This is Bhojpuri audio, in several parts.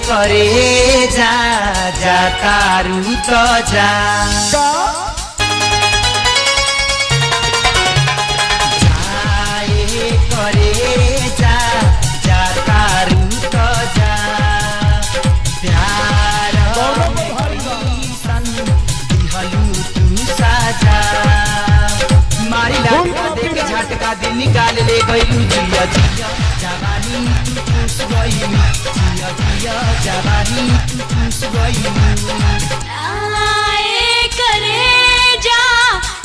करे जा जा तारू तो जा जाए करे जा जा तारू तो जा प्यार दिहलू तू साजा मारी लाठी देख झटका दिल निकाल ले गईलू जिया जिया जवानी तू चूस गईलू जिया जिया जवानी तू चूस गईलू आए करे जा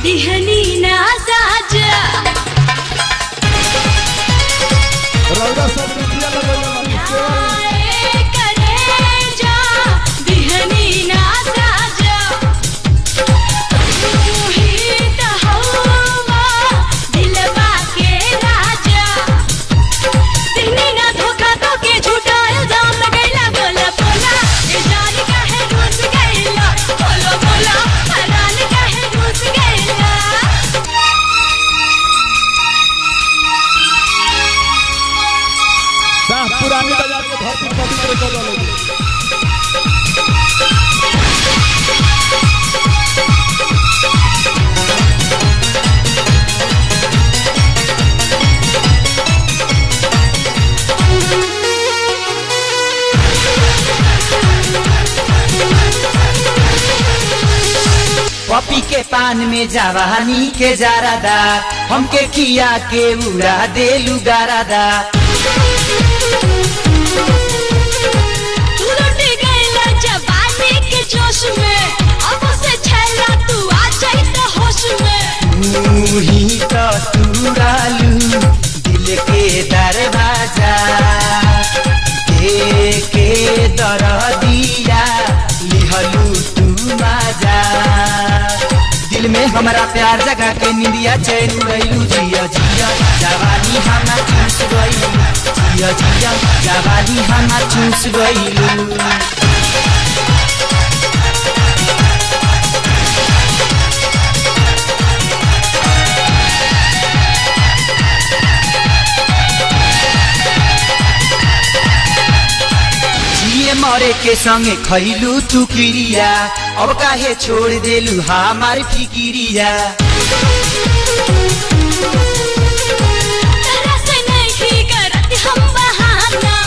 दिहनी ना साजा रौदा सब रुपया लगैला आए करे जा दिहनी ना साजा तू ही तो हवा दिलवा के राजा दिहनी ना धोखा तो के झूठा इल्जाम लगैला बोला बोला ये जान काहे रूस गइला बोलो बोला हरान काहे रूस गइला साहब पुरानी बाजार के धरती पवित्र कर दलो पपी के पान में जवानी के जारादा हमके किया के उड़ा देलू गारादा तू लुट गइला जवानी के जोश में अब से छैला तू आ जाई तो होश में तू ही तो तुरालू दिल के दरवाजा दे के दरदिया लिहलू तू माजा दिल में हमारा प्यार जगा के निंदिया चैन उड़ैलू जिया जिया जवानी हमार चूस गईलू जिया जिया जवानी हमार चूस गईलू जिए मरे के संगे खैलू तू किरिया अब काहे छोड़ देलू हमार फिकिरिया तरह से नहीं करत हम बहाना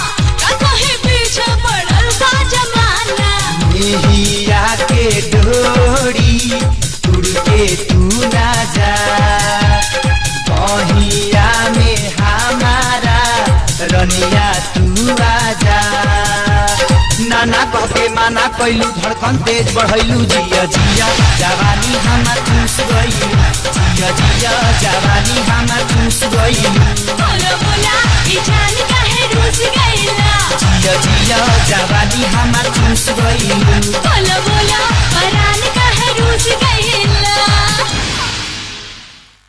का कहे पीछे पड़ल बा जमाना मेहिया के डोरी उड़ के तू ना जा बहिया में हमारा रनिया तू आजा नाना कह के माना कैलू धड़कन तेज बढ़ैलू जिया जिया जवानी हमार चूस गईलू जिया जिया जवानी हमार चूस गईलू बोलो बोला ई जान काहे रूस गइला जिया जिया जवानी हमार चूस गईलू बोलो बोला परान काहे रूस गइला